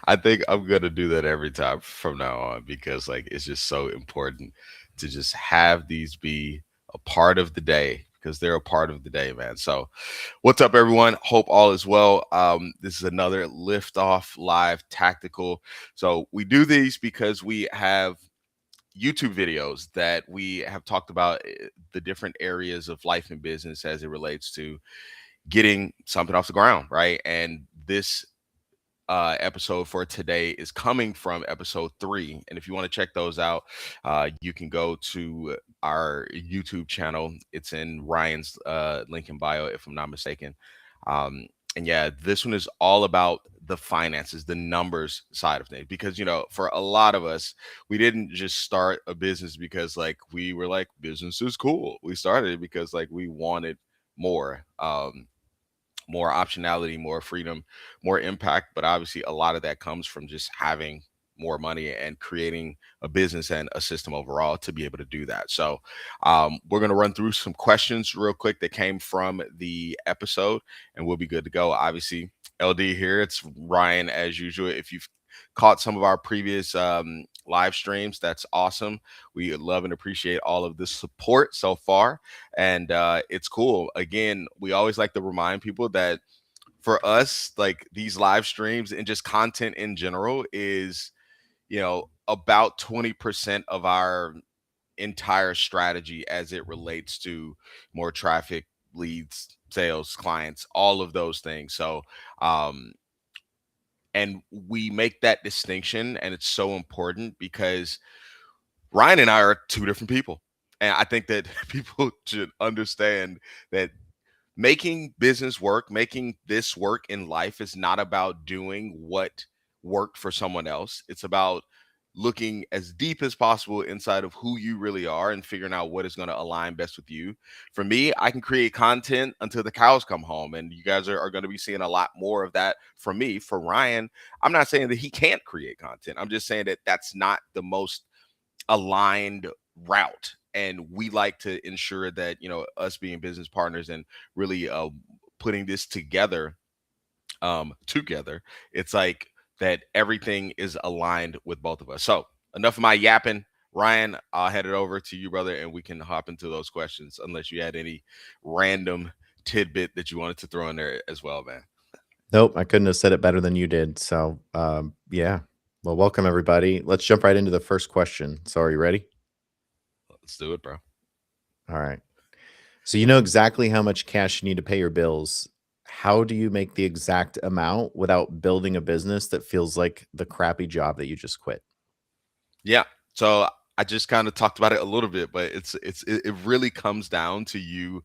I think I'm gonna do that every time from now on because like it's just so important to just have these be a part of the day because they're a part of the day, man. So, what's up, everyone? Hope all is well. This is another Liftoff Live Tactical. So we do these because we have YouTube videos that we have talked about the different areas of life and business as it relates to getting something off the ground, right? And this episode for today is coming from episode 3. And if you want to check those out, you can go to our YouTube channel. It's in Ryan's link in bio, if I'm not mistaken. And yeah, this one is all about the finances, the numbers side of things. Because, for a lot of us, we didn't just start a business because, like, we were like, business is cool. We started it because, like, we wanted more. More optionality, more freedom, more impact. But obviously, a lot of that comes from just having more money and creating a business and a system overall to be able to do that. So, we're going to run through some questions real quick that came from the episode, and we'll be good to go. Obviously, LD here. It's Ryan as usual. If you've caught some of our previous live streams, that's awesome. We love and appreciate all of the support so far, and it's cool. Again, we always like to remind people that for us, like these live streams and just content in general is, about 20% of our entire strategy as it relates to more traffic, leads, sales, clients, all of those things. So, and we make that distinction, and it's so important because Ryan and I are two different people. And I think that people should understand that making business work, making this work in life is not about doing what worked for someone else. It's about looking as deep as possible inside of who you really are and figuring out what is going to align best with you. For me, I can create content until the cows come home, and you guys are going to be seeing a lot more of that from me. For Ryan, I'm not saying that he can't create content. I'm just saying that that's not the most aligned route, and we like to ensure that us being business partners and really putting this together, it's like that everything is aligned with both of us. So enough of my yapping. Ryan, I'll head it over to you, brother, and we can hop into those questions unless you had any random tidbit that you wanted to throw in there as well, man. Nope, I couldn't have said it better than you did. So, yeah. Well, welcome everybody. Let's jump right into the first question. So, are you ready? Let's do it, bro. All right. So, you know exactly how much cash you need to pay your bills. How do you make the exact amount without building a business that feels like the crappy job that you just quit? Yeah. So I just kind of talked about it a little bit, but it really comes down to you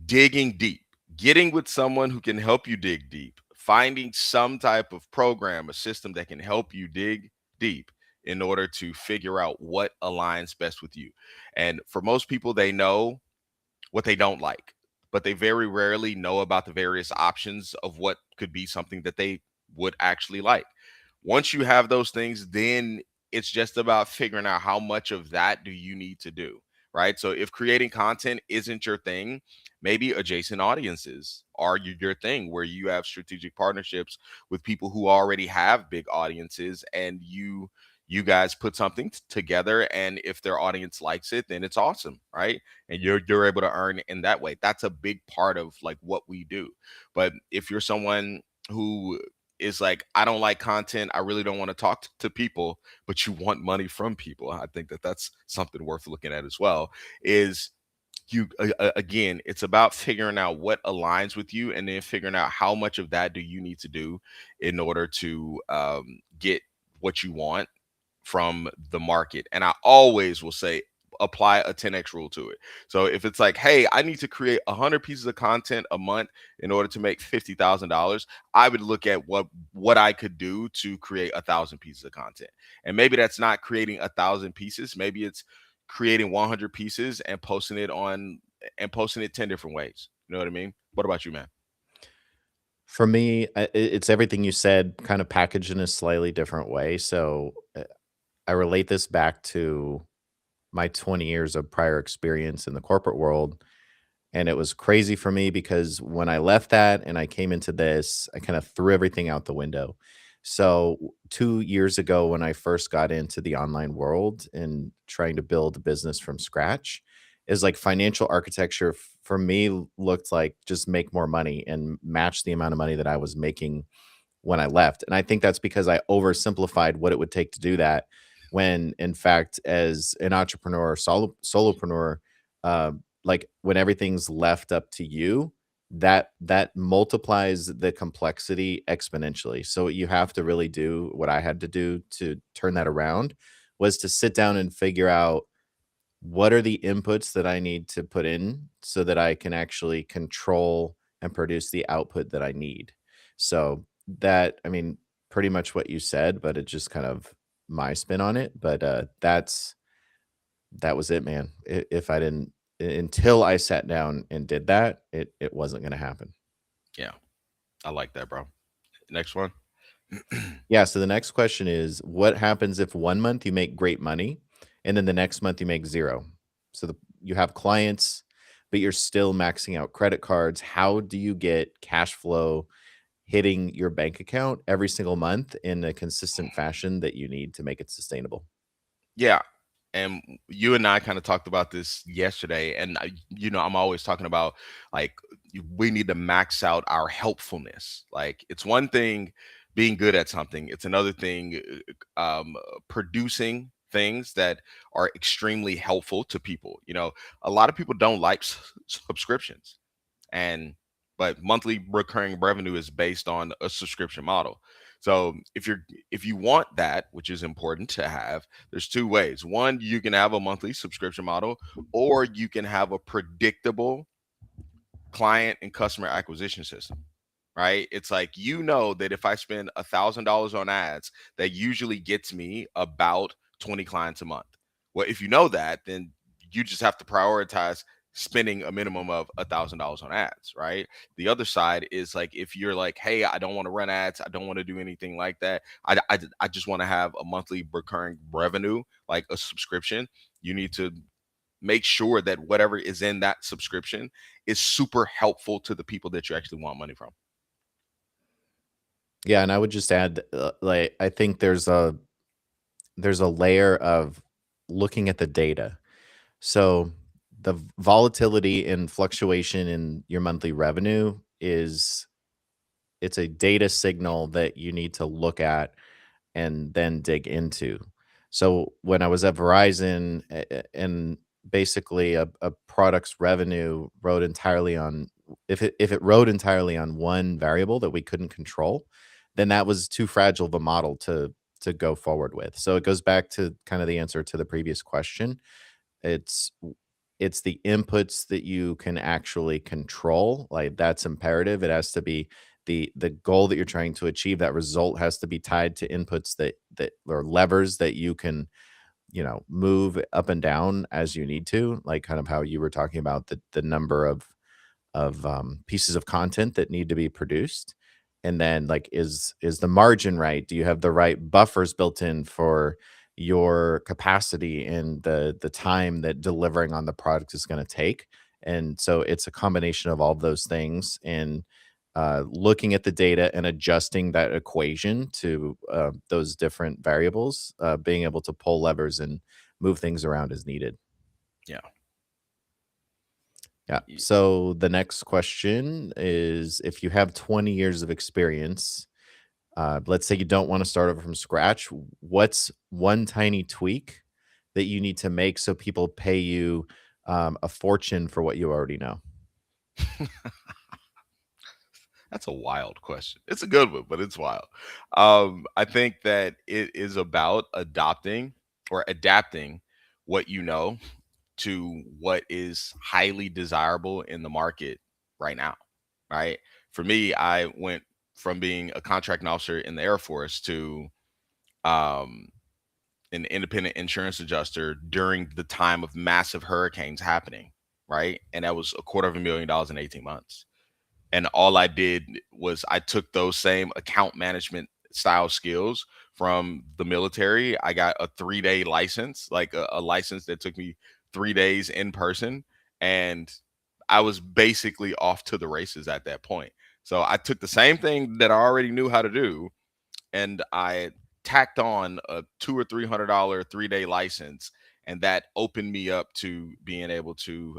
digging deep, getting with someone who can help you dig deep, finding some type of program, a system that can help you dig deep in order to figure out what aligns best with you. And for most people, they know what they don't like, but they very rarely know about the various options of what could be something that they would actually like. Once you have those things, then it's just about figuring out how much of that do you need to do, right? So if creating content isn't your thing, maybe adjacent audiences are your thing, where you have strategic partnerships with people who already have big audiences, and you guys put something together, and if their audience likes it, then it's awesome, right? And you're able to earn in that way. That's a big part of like what we do. But if you're someone who is like, I don't like content, I really don't want to talk to people, but you want money from people, I think that that's something worth looking at as well. Is you again, it's about figuring out what aligns with you, and then figuring out how much of that do you need to do in order to get what you want from the market. And I always will say, apply a 10x rule to it. So if it's like, hey, I need to create 100 pieces of content a month in order to make $50,000, I would look at what I could do to create 1,000 pieces of content. And maybe that's not creating 1,000 pieces. Maybe it's creating 100 pieces and posting it 10 different ways. You know what I mean? What about you, man? For me, it's everything you said, kind of packaged in a slightly different way. So, I relate this back to my 20 years of prior experience in the corporate world. And it was crazy for me because when I left that and I came into this, I kind of threw everything out the window. So 2 years ago, when I first got into the online world and trying to build a business from scratch, is like financial architecture for me looked like just make more money and match the amount of money that I was making when I left. And I think that's because I oversimplified what it would take to do that. When in fact, as an entrepreneur or solopreneur, like when everything's left up to you, that multiplies the complexity exponentially. So what you have to really do, what I had to do to turn that around, was to sit down and figure out what are the inputs that I need to put in so that I can actually control and produce the output that I need. So that, I mean, pretty much what you said, but it's just kind of my spin on it. But that was it, man. If I didn't until I sat down and did that, it wasn't going to happen. Yeah, I like that, bro. Next one. Yeah. So the next question is, what happens if 1 month you make great money, and then the next month you make zero? So you have clients, but you're still maxing out credit cards. How do you get cash flow hitting your bank account every single month in a consistent fashion that you need to make it sustainable? Yeah. And you and I kind of talked about this yesterday. And, I'm always talking about like, we need to max out our helpfulness. Like, it's one thing being good at something, it's another thing producing things that are extremely helpful to people. A lot of people don't like subscriptions, and but monthly recurring revenue is based on a subscription model. So if you want that, which is important to have, there's two ways. One, you can have a monthly subscription model, or you can have a predictable client and customer acquisition system. Right? It's like, that if I spend $1,000 on ads, that usually gets me about 20 clients a month. Well, if you know that, then you just have to prioritize spending a minimum of $1,000 on ads, right? The other side is like, if you're like, hey, I don't want to run ads, I don't want to do anything like that. I just want to have a monthly recurring revenue, like a subscription. You need to make sure that whatever is in that subscription is super helpful to the people that you actually want money from. Yeah, and I would just add, like, I think there's a layer of looking at the data. So the volatility and fluctuation in your monthly revenue is it's a data signal that you need to look at and then dig into. So when I was at Verizon, and basically a product's revenue rode entirely on, if it rode entirely on one variable that we couldn't control, then that was too fragile of a model to go forward with. So it goes back to kind of the answer to the previous question. It's it's the inputs that you can actually control, like, that's imperative. It has to be the goal that you're trying to achieve, that result has to be tied to inputs that or levers that you can, move up and down as you need to, like, kind of how you were talking about the number of pieces of content that need to be produced. And then, like, is the margin right? Do you have the right buffers built in for your capacity and the time that delivering on the product is going to take? And so it's a combination of all of those things, and looking at the data and adjusting that equation to those different variables, being able to pull levers and move things around as needed. Yeah. Yeah. Y- So the next question is, if you have 20 years of experience, let's say you don't want to start over from scratch, what's one tiny tweak that you need to make so people pay you a fortune for what you already know? That's a wild question. It's a good one, but it's wild. I think that it is about adopting or adapting what you know to what is highly desirable in the market right now. Right. For me, I went from being a contracting officer in the Air Force to um, an independent insurance adjuster during the time of massive hurricanes happening. Right. And that was $250,000 in 18 months. And all I did was I took those same account management style skills from the military. I got a 3 day license, like a license that took me 3 days in person. And I was basically off to the races at that point. So I took the same thing that I already knew how to do, and I tacked on a $200 or $300 3-day license, and that opened me up to being able to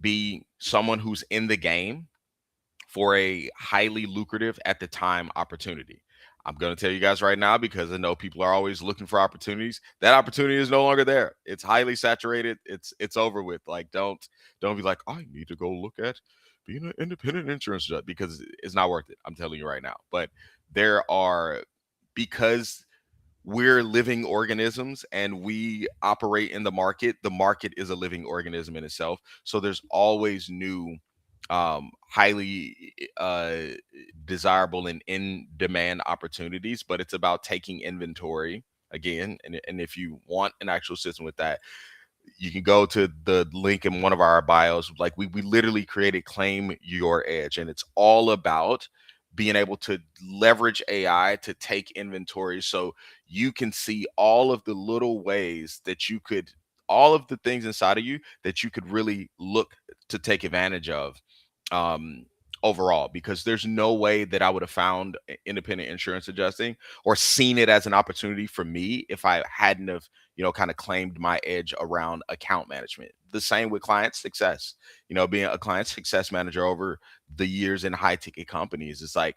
be someone who's in the game for a highly lucrative at the time opportunity. I'm going to tell you guys right now, because I know people are always looking for opportunities. That opportunity is no longer there. It's highly saturated. It's over with. Like, don't be like, I need to go look at being an independent insurance judge, because it's not worth it. I'm telling you right now. But there are, because we're living organisms and we operate in the market is a living organism in itself. So there's always new, highly desirable and in demand opportunities, but it's about taking inventory again. And if you want an actual system with that, you can go to the link in one of our bios. Like, we literally created Claim Your Edge, and it's all about being able to leverage AI to take inventory, so you can see all of the little ways that you could, all of the things inside of you that you could really look to take advantage of, um overall. Because there's no way that I would have found independent insurance adjusting or seen it as an opportunity for me if I hadn't have, kind of claimed my edge around account management. The same with client success. Being a client success manager over the years in high ticket companies, it's like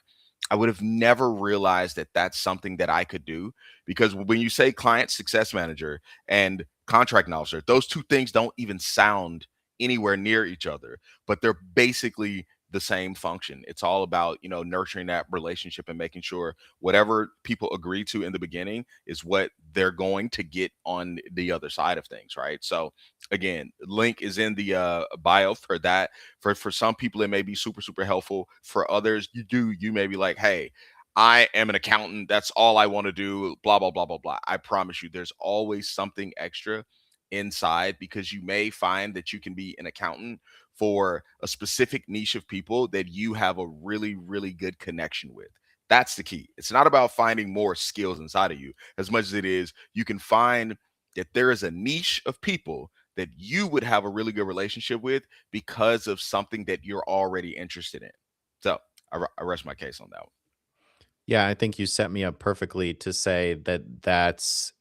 I would have never realized that that's something that I could do. Because when you say client success manager and contract officer, those two things don't even sound anywhere near each other, but they're basically the same function. It's all about, nurturing that relationship and making sure whatever people agree to in the beginning is what they're going to get on the other side of things, right? So again, link is in the bio for that. For some people it may be super super helpful. For others, you may be like, hey, I am an accountant, that's all I want to do, blah blah blah blah blah. I promise you there's always something extra inside, because you may find that you can be an accountant for a specific niche of people that you have a really, really good connection with. That's the key. It's not about finding more skills inside of you as much as it is you can find that there is a niche of people that you would have a really good relationship with because of something that you're already interested in. So I rest my case on that one. Yeah, I think you set me up perfectly to say that that's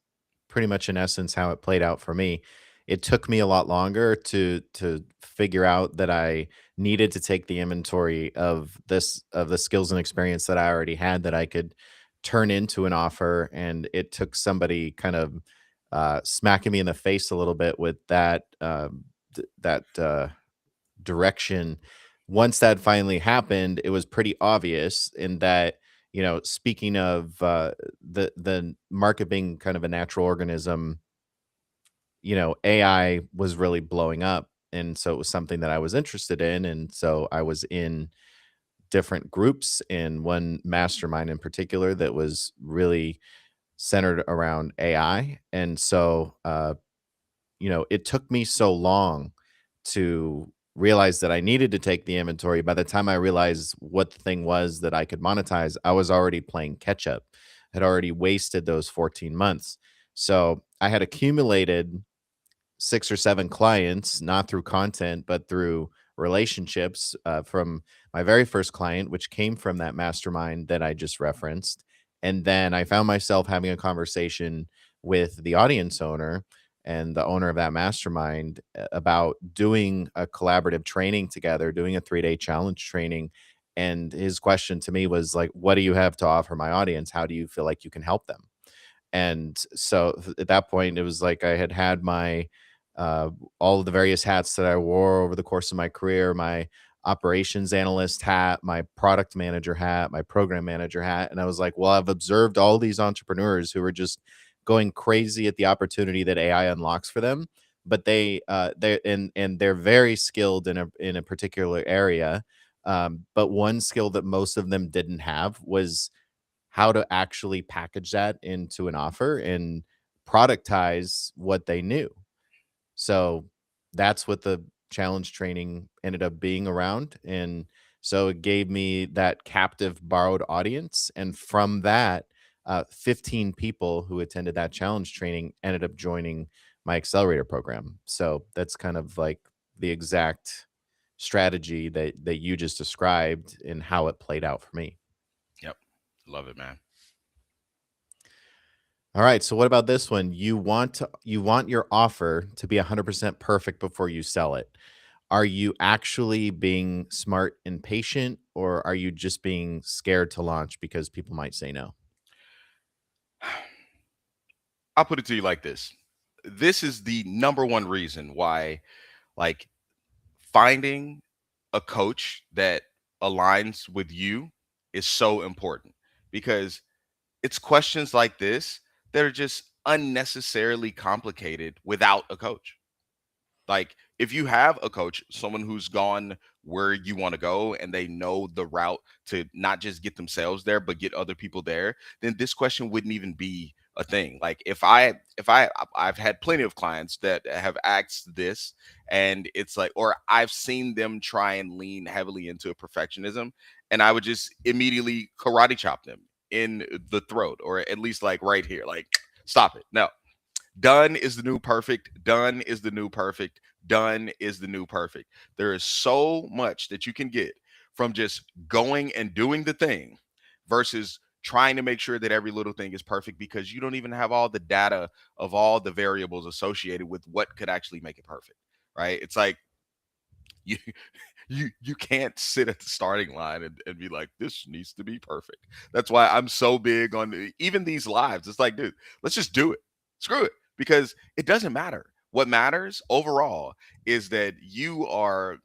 pretty much in essence how it played out for me. It took me a lot longer to figure out that I needed to take the inventory of the skills and experience that I already had that I could turn into an offer, and it took somebody kind of smacking me in the face a little bit with that direction. Once that finally happened, it was pretty obvious in that, speaking of the market being kind of a natural organism, AI was really blowing up. And so it was something that I was interested in. And so I was in different groups, in one mastermind in particular that was really centered around AI. And so it took me so long to realize that I needed to take the inventory. By the time I realized what the thing was that I could monetize, I was already playing catch up, had already wasted those 14 months. So I had accumulated 6 or 7 clients, not through content, but through relationships, from my very first client, which came from that mastermind that I just referenced. And then I found myself having a conversation with the audience owner and the owner of that mastermind about doing a collaborative training together, doing a 3-day challenge training. And his question to me was like, what do you have to offer my audience? How do you feel like you can help them? And so at that point, it was like I had had my uh, all of the various hats that I wore over the course of my career, my operations analyst hat, my product manager hat, my program manager hat. And I was like, well, I've observed all these entrepreneurs who are just going crazy at the opportunity that AI unlocks for them. But they're very skilled in a particular area. But one skill that most of them didn't have was how to actually package that into an offer and productize what they knew. So that's what the challenge training ended up being around. And so it gave me that captive borrowed audience. And from that, 15 people who attended that challenge training ended up joining my accelerator program. So that's kind of like the exact strategy that you just described and how it played out for me. Yep. Love it, man. All right, so what about this one? You want your offer to be 100% perfect before you sell it. Are you actually being smart and patient, or are you just being scared to launch because people might say no? I'll put it to you like this. This is the number one reason why, like, finding a coach that aligns with you is so important, because it's questions like this that are just unnecessarily complicated without a coach. Like, if you have a coach, someone who's gone where you want to go and they know the route to not just get themselves there but get other people there, then this question wouldn't even be a thing. Like, I've had plenty of clients that have asked this, and it's like, or I've seen them try and lean heavily into perfectionism, and I would just immediately karate chop them in the throat, or at least like right here, like, stop it. No, done is the new perfect. Done is the new perfect. Done is the new perfect. There is so much that you can get from just going and doing the thing versus trying to make sure that every little thing is perfect, because you don't even have all the data of all the variables associated with what could actually make it perfect. Right? It's like, you you can't sit at the starting line and be like, this needs to be perfect. That's why I'm so big on even these lives. It's like, dude, let's just do it. Screw it, because it doesn't matter. What matters overall is that you are,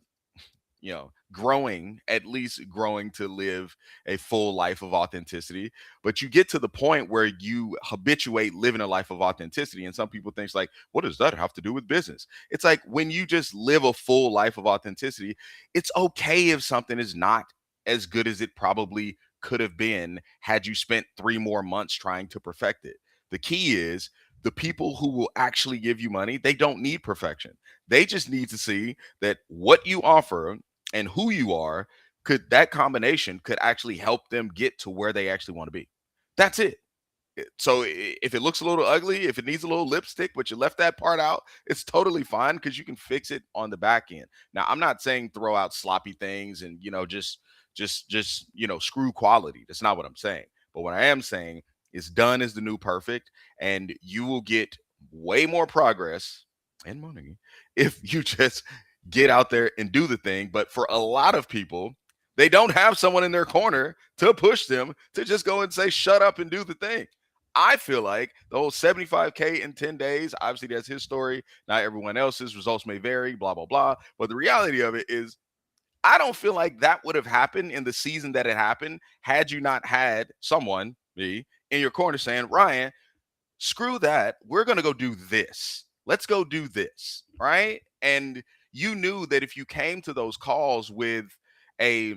growing, at least growing to live a full life of authenticity. But you get to the point where you habituate living a life of authenticity, and some people think like, what does that have to do with business? It's like, when you just live a full life of authenticity, it's okay if something is not as good as it probably could have been had you spent 3 more months trying to perfect it. The key is, the people who will actually give you money, they don't need perfection. They just need to see that what you offer and who you are, could that combination could actually help them get to where they actually want to be. That's it. So if it looks a little ugly, if it needs a little lipstick, but you left that part out, it's totally fine, because you can fix it on the back end. Now, I'm not saying throw out sloppy things and, just screw quality. That's not what I'm saying. But what I am saying is, done is the new perfect, and you will get way more progress and money if you just get out there and do the thing. But for a lot of people, they don't have someone in their corner to push them to just go and say, shut up and do the thing. I feel like the whole 75K in 10 days, obviously that's his story, not everyone else's. Results may vary, blah, blah, blah. But the reality of it is, I don't feel like that would have happened in the season that it happened had you not had someone, me, in your corner saying, Ryan, screw that. We're going to go do this. Let's go do this. Right. And you knew that if you came to those calls with a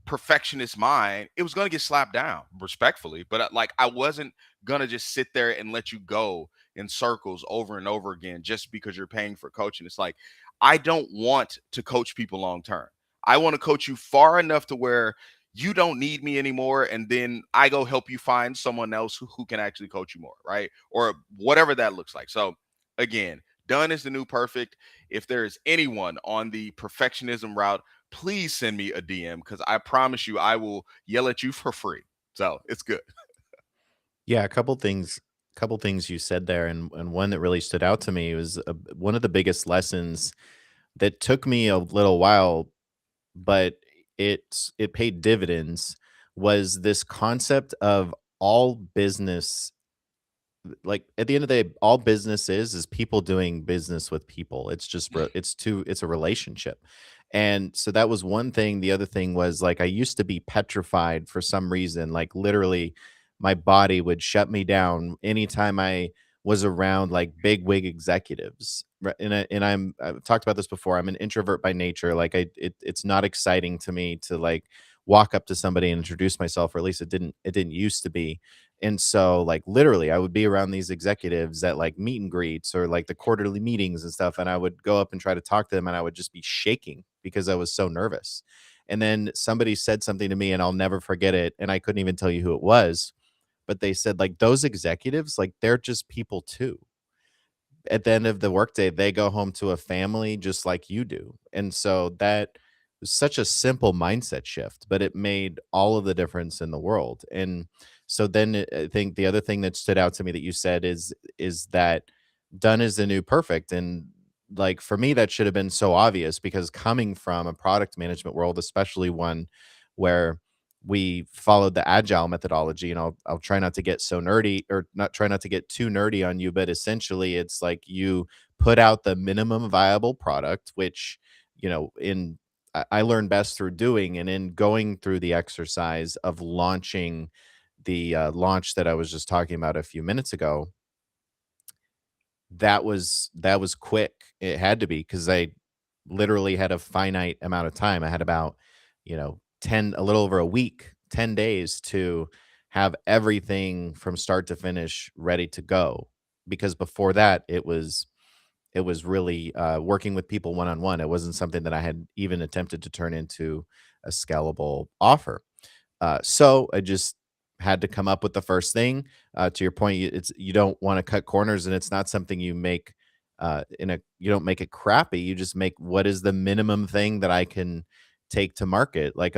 perfectionist mind, it was going to get slapped down respectfully. But like, I wasn't going to just sit there and let you go in circles over and over again just because you're paying for coaching. It's like, I don't want to coach people long term. I want to coach you far enough to where you don't need me anymore. And then I go help you find someone else who can actually coach you more. Right. Or whatever that looks like. So, again, done is the new perfect. If there is anyone on the perfectionism route, please send me a DM, because I promise you I will yell at you for free. So it's good. Yeah, a couple things you said there, and one that really stood out to me was one of the biggest lessons that took me a little while, but it paid dividends, was this concept of all business. Like, at the end of the day, all business is people doing business with people. It's just it's a relationship. And so that was one thing. The other thing was, like, I used to be petrified for some reason. Like, literally my body would shut me down anytime I was around like big wig executives. I've talked about this before. I'm an introvert by nature. Like, it's not exciting to me to like walk up to somebody and introduce myself, or at least it didn't used to be. And so, like, literally, I would be around these executives at like meet and greets or like the quarterly meetings and stuff. And I would go up and try to talk to them, and I would just be shaking because I was so nervous. And then somebody said something to me, and I'll never forget it. And I couldn't even tell you who it was, but they said, like, those executives, like, they're just people too. at the end of the workday, they go home to a family just like you do. And so that was such a simple mindset shift, but it made all of the difference in the world. And so then I think the other thing that stood out to me that you said is that done is the new perfect. And like for me, that should have been so obvious because coming from a product management world, especially one where we followed the agile methodology, and I'll try not to get so nerdy, or not try not to get too nerdy on you, but essentially it's like you put out the minimum viable product, which, in I learned best through doing, and in going through the exercise of launching the launch that I was just talking about a few minutes ago. That was quick. It had to be because I literally had a finite amount of time. I had about, 10, a little over a week, 10 days to have everything from start to finish ready to go. Because before that, it was really working with people one on one. It wasn't something that I had even attempted to turn into a scalable offer. So I just had to come up with the first thing. To your point, you don't want to cut corners, and it's not something you make you don't make it crappy. You just make what is the minimum thing that I can take to market. Like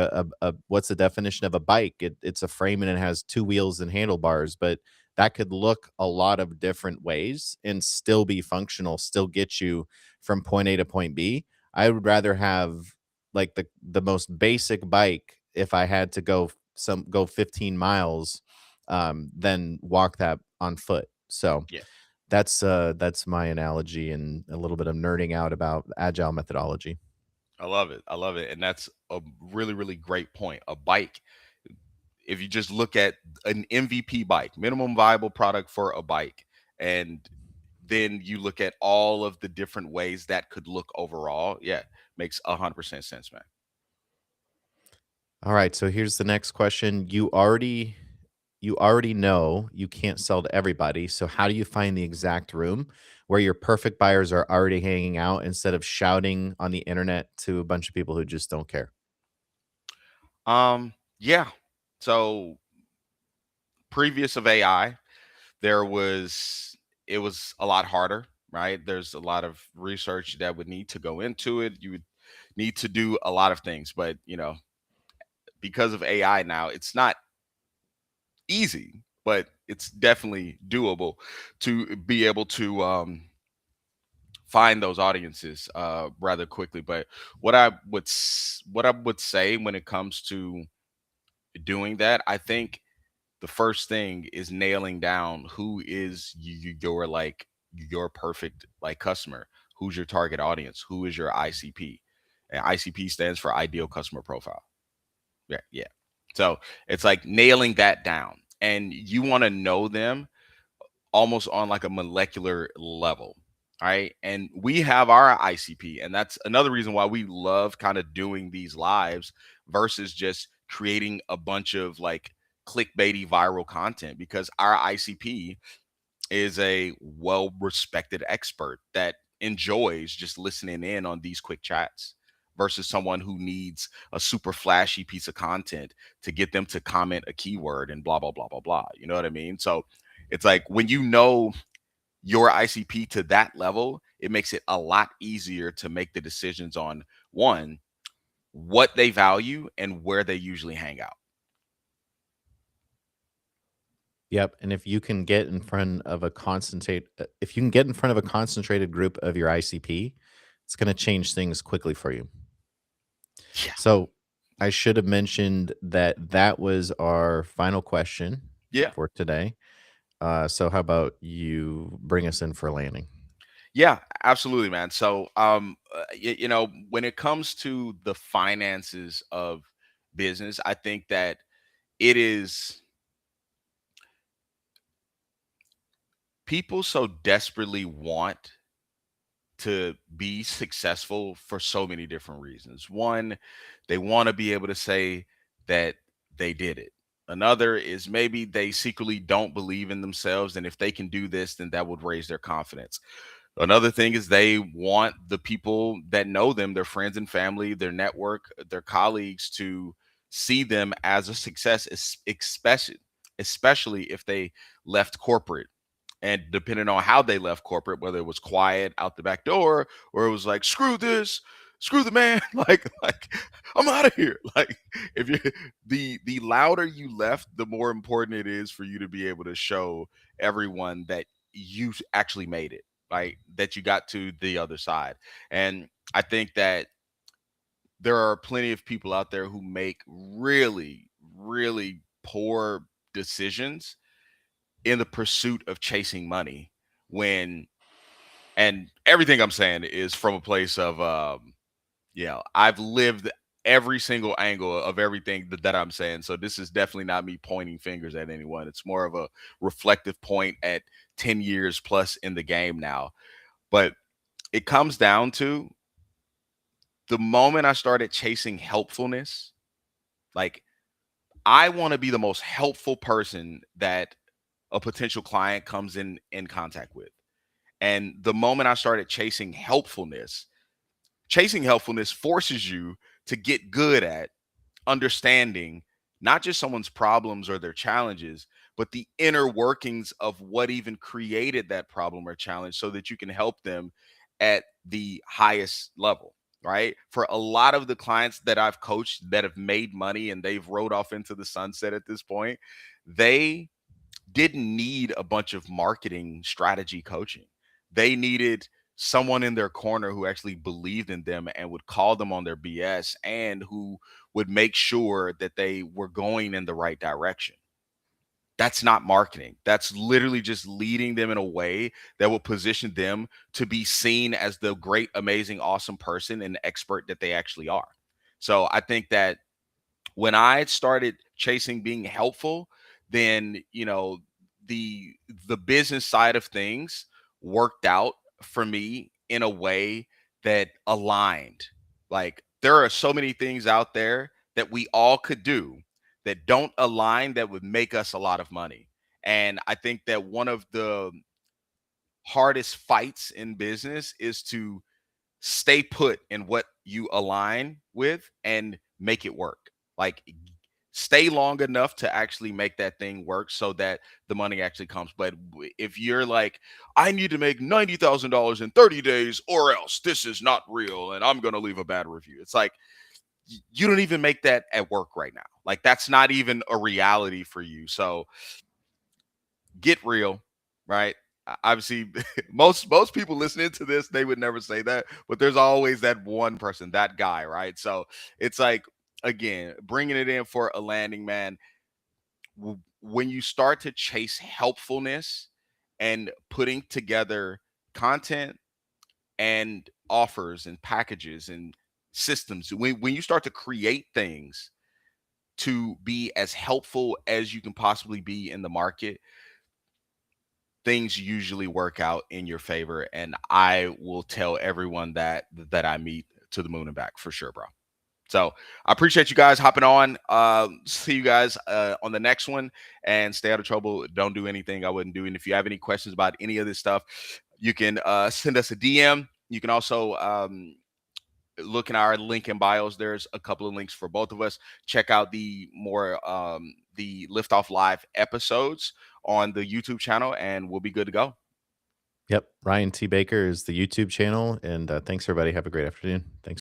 what's the definition of a bike? It's a frame and it has two wheels and handlebars, but that could look a lot of different ways and still be functional, still get you from point A to point B. I would rather have like the most basic bike if I had to go 15 miles, than walk that on foot. So Yeah. that's my analogy and a little bit of nerding out about agile methodology. I love it. I love it. And that's a really, really great point. A bike, if you just look at an MVP bike, minimum viable product for a bike, and then you look at all of the different ways that could look overall, yeah, makes 100% sense, man. All right, so here's the next question. You already know you can't sell to everybody, so how do you find the exact room where your perfect buyers are already hanging out instead of shouting on the internet to a bunch of people who just don't care? Yeah. So previous of AI, there was it was a lot harder, right? There's a lot of research that would need to go into it. You would need to do a lot of things, but because of AI now, it's not easy, but it's definitely doable to be able to find those audiences rather quickly. But what I would say when it comes to doing that, I think the first thing is nailing down who is your like your perfect like customer, who's your target audience, who is your ICP, and ICP stands for ideal customer profile. Yeah, yeah. So it's like nailing that down, and you want to know them almost on like a molecular level. Right. And we have our ICP. And that's another reason why we love kind of doing these lives versus just creating a bunch of like clickbaity viral content, because our ICP is a well respected expert that enjoys just listening in on these quick chats versus someone who needs a super flashy piece of content to get them to comment a keyword and blah blah blah blah blah. You know what I mean? So it's like when you know your ICP to that level, it makes it a lot easier to make the decisions on one, what they value and where they usually hang out. Yep, and if you can get in front of a concentrated group of your ICP, it's gonna change things quickly for you. Yeah. So, I should have mentioned that that was our final question Yeah. for today. So how about you bring us in for a landing? Yeah, absolutely, man. So, when it comes to the finances of business, I think that it is people so desperately want to be successful for so many different reasons. One, they want to be able to say that they did it. Another is maybe they secretly don't believe in themselves. And if they can do this, then that would raise their confidence. Another thing is they want the people that know them, their friends and family, their network, their colleagues, to see them as a success, especially if they left corporate And depending on how they left corporate, whether it was quiet out the back door or it was like, screw this, screw the man, like I'm out of here. Like if you the louder you left, the more important it is for you to be able to show everyone that you actually made it, like that you got to the other side. And I think that there are plenty of people out there who make really, really poor decisions in the pursuit of chasing money when and everything I'm saying is from a place of I've lived every single angle of everything that I'm saying. So this is definitely not me pointing fingers at anyone. It's more of a reflective point at 10 years plus in the game now. But it comes down to the moment I started chasing helpfulness, like I want to be the most helpful person that a potential client comes in contact with. And the moment I started chasing helpfulness forces you to get good at understanding not just someone's problems or their challenges, but the inner workings of what even created that problem or challenge so that you can help them at the highest level. Right. For a lot of the clients that I've coached that have made money and they've rode off into the sunset at this point, they didn't need a bunch of marketing strategy coaching. They needed someone in their corner who actually believed in them and would call them on their BS and who would make sure that they were going in the right direction. That's not marketing. That's literally just leading them in a way that will position them to be seen as the great, amazing, awesome person and expert that they actually are. So I think that when I started chasing being helpful, then the the business side of things worked out for me in a way that aligned. Like there are so many things out there that we all could do that don't align that would make us a lot of money. And I think that one of the hardest fights in business is to stay put in what you align with and make it work. Like stay long enough to actually make that thing work so that the money actually comes. But if you're like, I need to make $90,000 in 30 days or else this is not real and I'm going to leave a bad review. It's like, you don't even make that at work right now. Like that's not even a reality for you. So get real, right? Obviously, most people listening to this, they would never say that, but there's always that one person, that guy, right? So it's like again, bringing it in for a landing, man. When you start to chase helpfulness and putting together content and offers and packages and systems, when you start to create things to be as helpful as you can possibly be in the market, things usually work out in your favor. And I will tell everyone that I meet to the moon and back for sure, bro. So I appreciate you guys hopping on. See you guys on the next one, and stay out of trouble. Don't do anything I wouldn't do. And if you have any questions about any of this stuff, you can send us a DM. You can also look in our link in bios. There's a couple of links for both of us. Check out the Liftoff Live episodes on the YouTube channel, and we'll be good to go. Yep. Ryan T. Baker is the YouTube channel. And thanks, everybody. Have a great afternoon. Thanks.